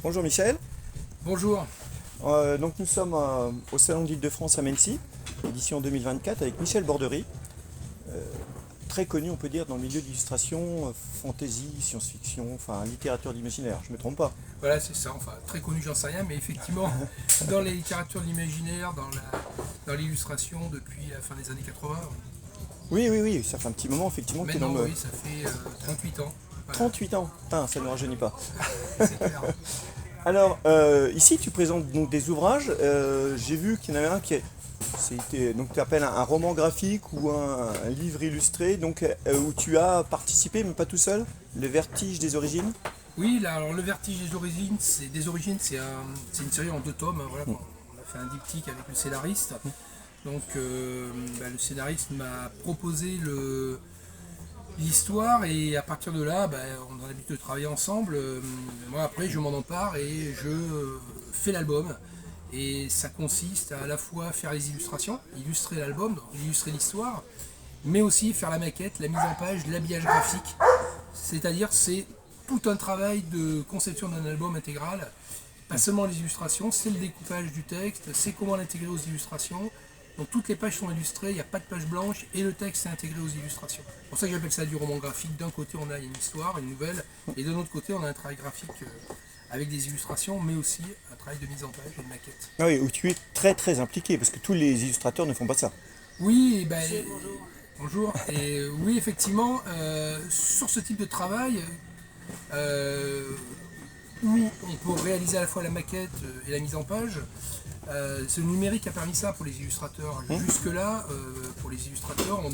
Bonjour Michel. Bonjour. Donc nous sommes au Salon de l'Île-de-France à Mency, édition 2024, avec Michel Bordery, très connu on peut dire dans le milieu de l'illustration, fantasy, science-fiction, enfin littérature d'imaginaire, je me trompe pas. Voilà, c'est ça. Enfin, très connu, j'en sais rien, mais effectivement, dans les littératures de l'imaginaire, dans l'illustration depuis la fin des années 80, Oui, oui, oui, ça fait un petit moment effectivement que tu es dans maintenant, le... oui, ça fait 38 ans. Voilà, 38 ans, putain, ça ne rajeunit pas. c'est clair. Alors, ici tu présentes donc des ouvrages, j'ai vu qu'il y en avait un qui est... Donc tu appelles un roman graphique ou un livre illustré, donc où tu as participé, mais pas tout seul, Le Vertige des origines. Oui, là, alors le Vertige des origines, c'est une série en 2 tomes, hein, voilà, bon, on a fait un diptyque avec le scénariste. Donc, le scénariste m'a proposé l'histoire et à partir de là, on a l'habitude de travailler ensemble. Moi après je m'en empare et je fais l'album. Et ça consiste à la fois faire les illustrations, illustrer l'album, illustrer l'histoire, mais aussi faire la maquette, la mise en page, l'habillage graphique. C'est-à-dire c'est tout un travail de conception d'un album intégral. Pas seulement les illustrations, c'est le découpage du texte, c'est comment l'intégrer aux illustrations. Donc toutes les pages sont illustrées, il n'y a pas de page blanche et le texte est intégré aux illustrations. C'est pour ça que j'appelle ça du roman graphique. D'un côté on a une histoire, une nouvelle, et de l'autre côté on a un travail graphique avec des illustrations, mais aussi un travail de mise en page et de maquette. Ah oui, où tu es très très impliqué, parce que tous les illustrateurs ne font pas ça. Oui, bonjour. Et oui, effectivement, sur ce type de travail, euh, où on peut réaliser à la fois la maquette et la mise en page, c'est le numérique qui a permis ça pour les illustrateurs. Jusque-là, pour les illustrateurs, on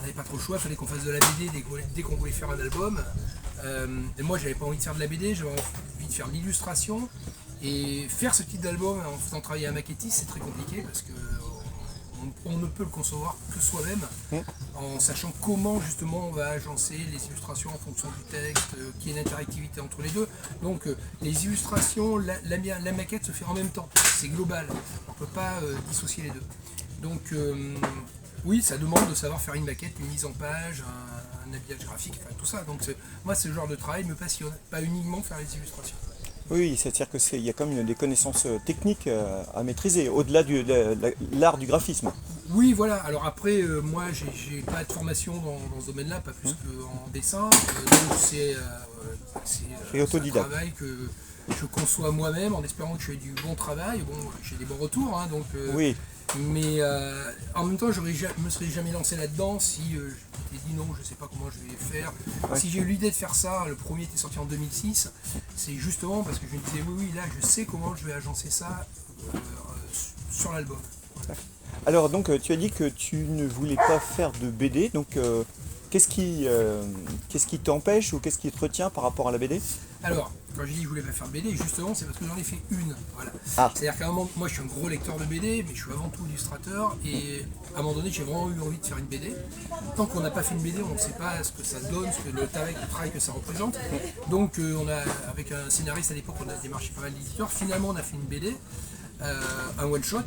n'avait pas trop le choix, il fallait qu'on fasse de la BD dès qu'on voulait faire un album. Et moi, j'avais pas envie de faire de la BD, j'avais envie de faire de l'illustration. Et faire ce type d'album en faisant travailler un maquettiste, c'est très compliqué parce que on ne peut le concevoir que soi-même, en sachant comment justement on va agencer les illustrations en fonction du texte, qu'il y ait une interactivité entre les deux. Donc les illustrations, la maquette se fait en même temps, c'est global, on ne peut pas dissocier les deux. Donc oui, ça demande de savoir faire une maquette, une mise en page, un habillage graphique, enfin tout ça. Donc moi, ce genre de travail me passionne, pas uniquement faire les illustrations. Oui, c'est-à-dire qu'il y a quand même des connaissances techniques à maîtriser, au-delà de l'art du graphisme. Oui, voilà. Alors après, moi, j'ai pas de formation dans ce domaine-là, pas plus qu'en dessin. Donc Et c'est un autodidacte. travail que je conçois moi-même en espérant que je fais du bon travail. Bon, j'ai des bons retours, hein, donc. Oui, Mais en même temps, je me serais jamais lancé là-dedans si je m'étais dit non, je sais pas comment je vais faire. ouais, Si j'ai eu l'idée de faire ça, le premier était sorti en 2006, c'est justement parce que je me disais oui, oui, là, je sais comment je vais agencer ça sur l'album. alors donc tu as dit que tu ne voulais pas faire de BD, donc qu'est-ce qui t'empêche ou qu'est-ce qui te retient par rapport à la BD? Alors, quand j'ai dit que je voulais pas faire de BD, justement, c'est parce que j'en ai fait une. Voilà. Ah, C'est-à-dire qu'à un moment, moi je suis un gros lecteur de BD, mais je suis avant tout illustrateur, et à un moment donné, j'ai vraiment eu envie de faire une BD. Tant qu'on n'a pas fait une BD, on ne sait pas ce que ça donne, ce que le travail que ça représente. Donc, avec un scénariste à l'époque, on a démarché pas mal d'éditeurs. Finalement, on a fait une BD, un one-shot.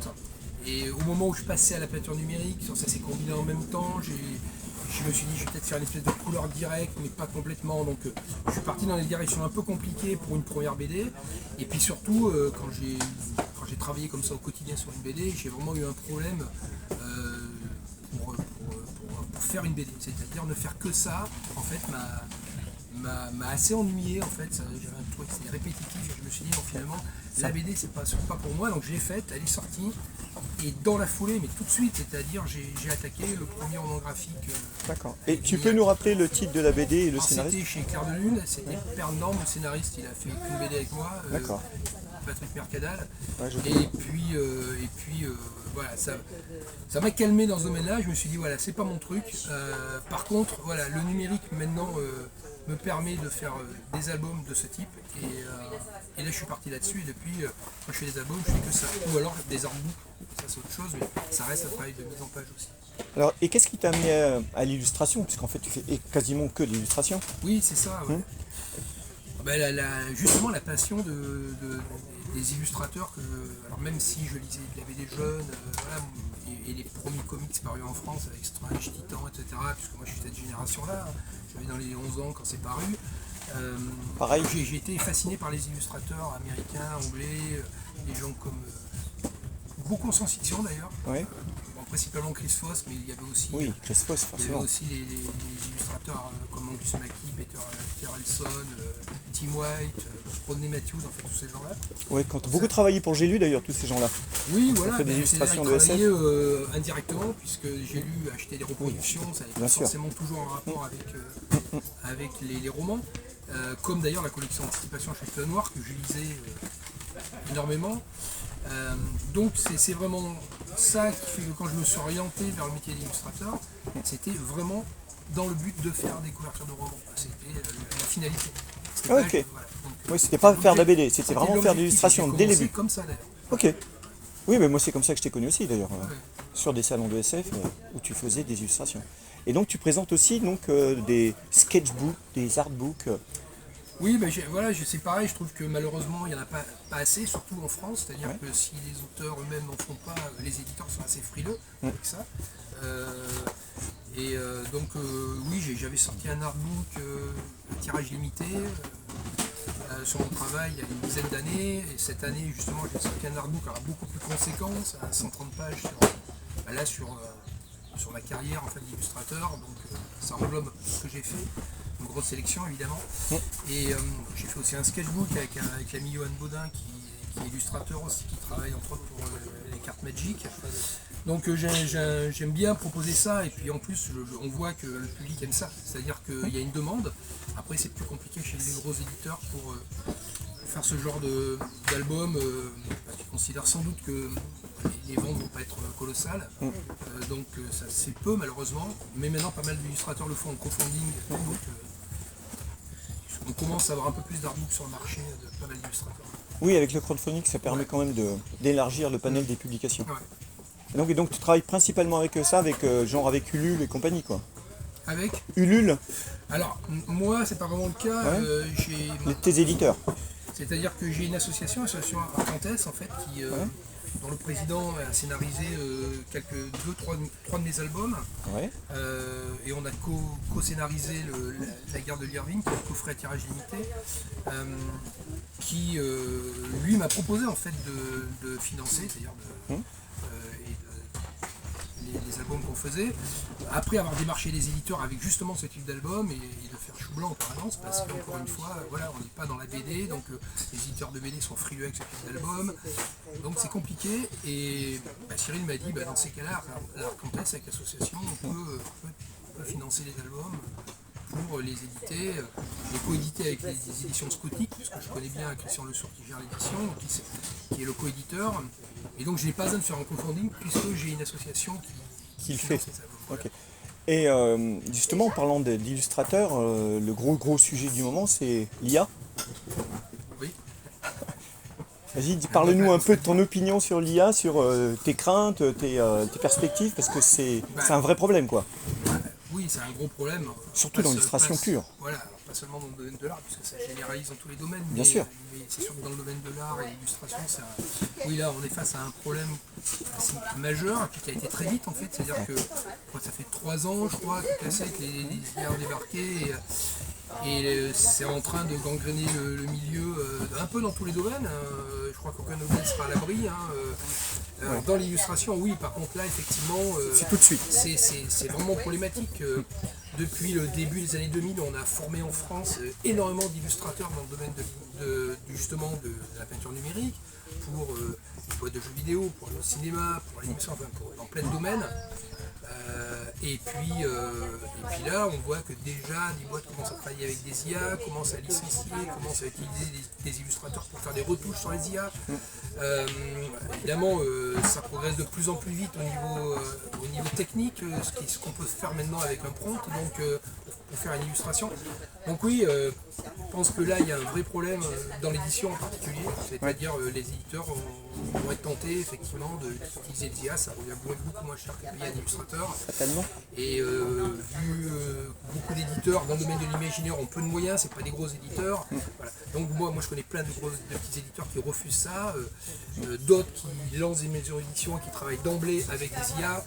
Et au moment où je passais à la peinture numérique, ça s'est combiné en même temps. Je me suis dit, je vais peut-être faire une espèce de couleur directe, mais pas complètement. Donc, je suis parti dans des directions un peu compliquées pour une première BD. Et puis surtout, quand j'ai travaillé comme ça au quotidien sur une BD, j'ai vraiment eu un problème pour faire une BD. C'est-à-dire ne faire que ça, en fait, m'a assez ennuyé. En fait, j'avais un truc, c'est répétitif. Et je me suis dit, non, finalement, la BD, c'est pas pour moi. Donc, je l'ai faite, elle est sortie. Et dans la foulée, mais tout de suite, c'est-à-dire j'ai attaqué le premier roman graphique. d'accord. Et tu peux nous rappeler le titre de la BD et le Alors, scénariste? c'était chez Clair de Lune, c'était Père Norme, le scénariste, il a fait une BD avec moi, D'accord. Patrick Mercadal. Ouais, je... Et puis, voilà, ça m'a calmé dans ce domaine-là. Je me suis dit, voilà, c'est pas mon truc. Par contre, voilà, le numérique maintenant me permet de faire des albums de ce type. Et là, je suis parti là-dessus. Et depuis, quand je fais des albums, je fais que ça. Ou alors des artbooks. Ça, c'est autre chose, mais ça reste un travail de mise en page aussi. Alors, et qu'est-ce qui t'a amené à l'illustration, puisqu'en fait tu fais quasiment que de l'illustration? Oui, c'est ça. Ouais. Justement, la passion des illustrateurs, alors même si je lisais de la BD jeune, voilà, et les premiers comics parus en France avec Strange, Titan, etc., puisque moi je suis de cette génération-là, j'avais dans les 11 ans quand c'est paru, Pareil. J'ai été fasciné par les illustrateurs américains, anglais, des gens comme beaucoup en science-fiction d'ailleurs. Ouais. Bon, principalement Chris Foss, mais il y avait aussi, Oui, Chris Foss, il y avait forcément. aussi les illustrateurs comme Angus Mackie, Peter Elson, Tim White, Rodney Matthews, en fait tous ces gens-là. Ouais, quand beaucoup travaillé pour J'ai lu d'ailleurs, tous ces gens-là. Oui, voilà, fait des ben, illustrations c'est-à-dire, de ils travaillaient, indirectement, puisque j'ai lu, acheter des reproductions, ça n'est bien pas sûr. forcément toujours en rapport avec les romans. Comme d'ailleurs la collection Anticipation chez Feuille Noire que je lisais énormément. Donc c'est vraiment ça qui fait que quand je me suis orienté vers le métier d'illustrateur, c'était vraiment dans le but de faire des couvertures de romans. C'était la finalité. C'était Ah, pas- ok. voilà. Donc, Oui, c'était pas faire de la BD, c'était c'était vraiment faire de l'objectif. l'illustration J'ai dès le commencé début. comme ça d'ailleurs. Ok. Oui, mais moi c'est comme ça que je t'ai connu aussi d'ailleurs, Ouais. sur des salons de SF où tu faisais des illustrations. Et donc tu présentes aussi donc, des sketchbooks, des artbooks. Oui, ben voilà, c'est pareil, je trouve que malheureusement il n'y en a pas assez, surtout en France, c'est-à-dire Ouais. que si les auteurs eux-mêmes n'en font pas, les éditeurs sont assez frileux avec ça. Donc oui, j'avais sorti un artbook, un tirage limité sur mon travail il y a une dizaine d'années, et cette année justement j'ai sorti un artbook alors, beaucoup plus conséquent, ça a 130 pages sur ma carrière en fait, d'illustrateur, donc ça englobe ce que j'ai fait, une grosse sélection évidemment. Et j'ai fait aussi un sketchbook avec l'ami Johan Baudin qui est illustrateur aussi, qui travaille entre autres pour les cartes Magic. Donc j'aime bien proposer ça, et puis en plus on voit que le public aime ça, c'est-à-dire qu'il y a une demande. Après c'est plus compliqué chez les gros éditeurs pour faire ce genre d'album, qui considèrent sans doute que les ventes vont pas être colossales, donc ça c'est peu malheureusement, mais maintenant pas mal d'illustrateurs le font en crowdfunding, donc on commence à avoir un peu plus d'artbooks sur le marché de pas mal d'illustrateurs. Oui, avec le crowdfunding, ça permet Ouais. quand même d'élargir le panel des publications. Ouais. Et donc tu travailles principalement avec ça, avec genre avec Ulule et compagnie quoi. Avec Ulule, Alors, moi, c'est pas vraiment le cas. Ouais. Tes éditeurs. C'est-à-dire que j'ai une l'association Arcantès, en fait, dont le président a scénarisé trois de mes albums. Ouais. Et on a co-scénarisé la guerre de l'Irving, qui est un coffret à tirage limité, qui lui m'a proposé en fait de financer, c'est-à-dire les albums qu'on faisait, après avoir démarché les éditeurs avec justement ce type d'album et de faire chou blanc en permanence, parce qu'encore une fois, voilà, on n'est pas dans la BD, donc les éditeurs de BD sont frileux avec ce type d'album, donc c'est compliqué. Et Cyril m'a dit, dans ces cas-là, l'Arcantès avec l'association, on peut financer les albums pour les éditer, les coéditer avec les éditions Scoutique, puisque je connais bien Christian Le Sourd qui gère l'édition, qui est le coéditeur. Et donc je n'ai pas besoin de faire un crowdfunding puisque j'ai une association Qui le finance fait. les albums. Ok. Et justement, en parlant d'illustrateurs, le gros sujet du moment, c'est l'IA. Oui. Vas-y, parle-nous un peu de ton opinion sur l'IA, sur tes craintes, tes perspectives, parce que c'est un vrai problème, quoi. Oui, c'est un gros problème. Surtout dans l'illustration pure. Voilà, alors pas seulement dans le domaine de l'art, puisque ça généralise dans tous les domaines. Bien sûr. Mais c'est sûr que dans le domaine de l'art et l'illustration, oui, là, on est face à un problème assez majeur, qui a été très vite en fait. C'est-à-dire que ça fait 3 ans, je crois, que Cassette, les IA ont débarqué. Et c'est en train de gangréner le milieu un peu dans tous les domaines. Je crois qu'aucun domaine sera à l'abri. Dans l'illustration, oui, par contre là, effectivement, C'est tout de suite. c'est vraiment problématique. Depuis le début des années 2000, on a formé en France énormément d'illustrateurs dans le domaine justement de la peinture numérique, pour les boîtes de jeux vidéo, pour le cinéma, pour l'animation, enfin dans plein de domaines. Et puis là, on voit que déjà des boîtes commencent à travailler avec des IA, commencent à licencier, commencent à utiliser des illustrateurs pour faire des retouches sur les IA. Évidemment, ça progresse de plus en plus vite au niveau technique, ce qu'on peut faire maintenant avec un prompt, donc pour faire une illustration. Donc oui, je pense que là, il y a un vrai problème dans l'édition en particulier, c'est-à-dire les éditeurs vont être tentés effectivement d'utiliser des IA, ça revient beaucoup moins cher que payer un illustrateur. Fatalement. Et vu beaucoup d'éditeurs dans le domaine de l'imaginaire ont peu de moyens, c'est pas des gros éditeurs. Voilà. Donc moi je connais plein de petits éditeurs qui refusent ça, d'autres qui lancent des maisons d'édition et qui travaillent d'emblée avec des IA.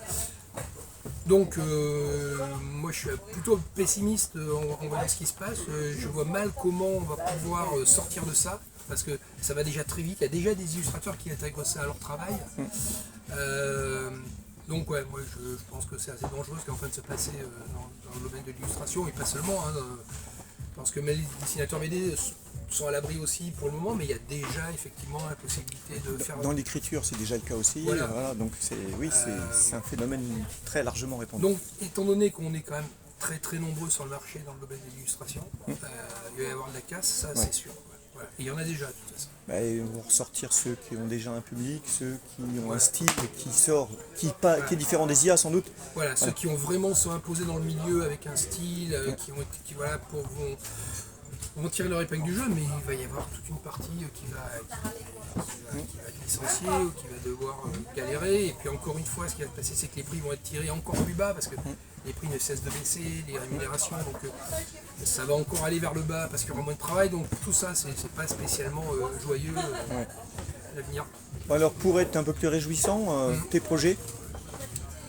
Donc moi je suis plutôt pessimiste, on va voir ce qui se passe. Je vois mal comment on va pouvoir sortir de ça, parce que ça va déjà très vite. Il y a déjà des illustrateurs qui intègrent ça à leur travail. Donc ouais, moi je pense que c'est assez dangereux ce qui est en train de se passer dans le domaine de l'illustration, et pas seulement. Je pense que les dessinateurs BD sont à l'abri aussi pour le moment, mais il y a déjà effectivement la possibilité de faire... Dans l'écriture, c'est déjà le cas aussi. Voilà. Voilà, donc c'est un phénomène très largement répandu. Donc, étant donné qu'on est quand même très très nombreux sur le marché dans le domaine de l'illustration, il va y avoir de la casse, ça c'est sûr. Voilà. Et il y en a déjà de toute façon. Bah, ils vont ressortir ceux qui ont déjà un public, ceux qui ont un style qui sort, qui est différent des IA sans doute. Voilà, ceux qui ont vraiment sont imposés dans le milieu avec un style, vont tirer leur épingle du jeu, mais il va y avoir toute une partie qui va être licenciée ou qui va devoir galérer. Et puis encore une fois, ce qui va se passer, c'est que les prix vont être tirés encore plus bas parce que les prix ne cessent de baisser, les rémunérations, donc ça va encore aller vers le bas parce qu'il y aura moins de travail. Donc tout ça, c'est pas spécialement joyeux à l'avenir. Alors pour être un peu plus réjouissant, tes projets,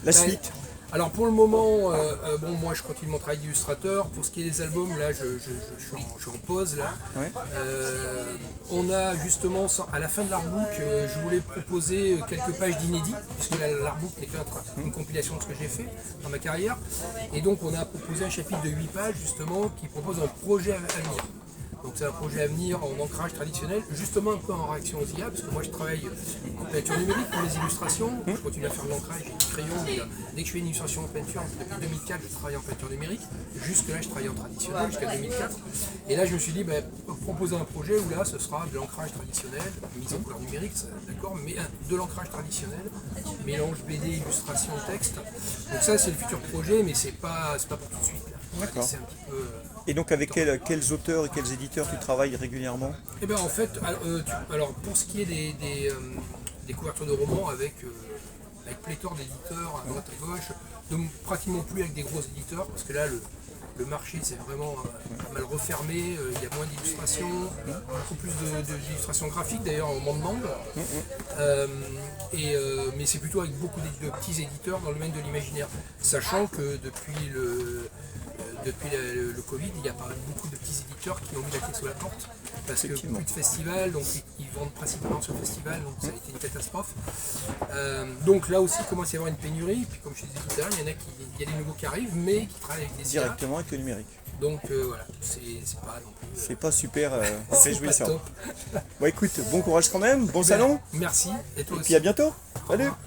la suite. Alors pour le moment, moi je continue mon travail d'illustrateur. Pour ce qui est des albums, là je suis en pause là. Ouais. On a justement, à la fin de l'artbook, je voulais proposer quelques pages d'inédits, puisque l'artbook n'est qu'une compilation de ce que j'ai fait dans ma carrière. Et donc on a proposé un chapitre de 8 pages justement qui propose un projet à venir. Donc c'est un projet à venir en ancrage traditionnel, justement un peu en réaction aux IA, parce que moi je travaille en peinture numérique pour les illustrations, je continue à faire de l'ancrage et du crayon, mais dès que je fais une illustration en peinture, depuis 2004 je travaille en peinture numérique, jusque là je travaillais en traditionnel jusqu'à 2004, et là je me suis dit, proposer un projet où là ce sera de l'ancrage traditionnel, mise en couleur numérique, d'accord, mais de l'ancrage traditionnel, mélange BD, illustration, texte, donc ça c'est le futur projet, mais c'est pas pour tout de suite. D'accord. C'est un petit peu... Et donc avec quels auteurs et quels éditeurs tu travailles régulièrement? Eh bien en fait, alors pour ce qui est des couvertures de romans avec pléthore d'éditeurs à droite à gauche, donc pratiquement plus avec des gros éditeurs, parce que là le marché s'est vraiment pas mal refermé, il y a moins d'illustrations, beaucoup plus d'illustrations graphiques d'ailleurs en bande. Mais c'est plutôt avec beaucoup de petits éditeurs dans le domaine de l'imaginaire, sachant que depuis le Covid, il y a pas beaucoup de petits éditeurs qui ont mis la clé sous la porte parce que plus de festivals, donc ils vendent principalement sur le festival, donc ça a été une catastrophe. Donc là aussi, il commence à y avoir une pénurie, puis comme je disais tout à l'heure, il y a des nouveaux qui arrivent, mais qui travaillent avec des IA. Directement avec le numérique. Donc voilà, c'est pas non plus. C'est pas super C'est réjouissant. pas top. Bon écoute, bon courage quand même, bon salon, Merci, et toi et aussi. puis à bientôt. Au Salut. revoir.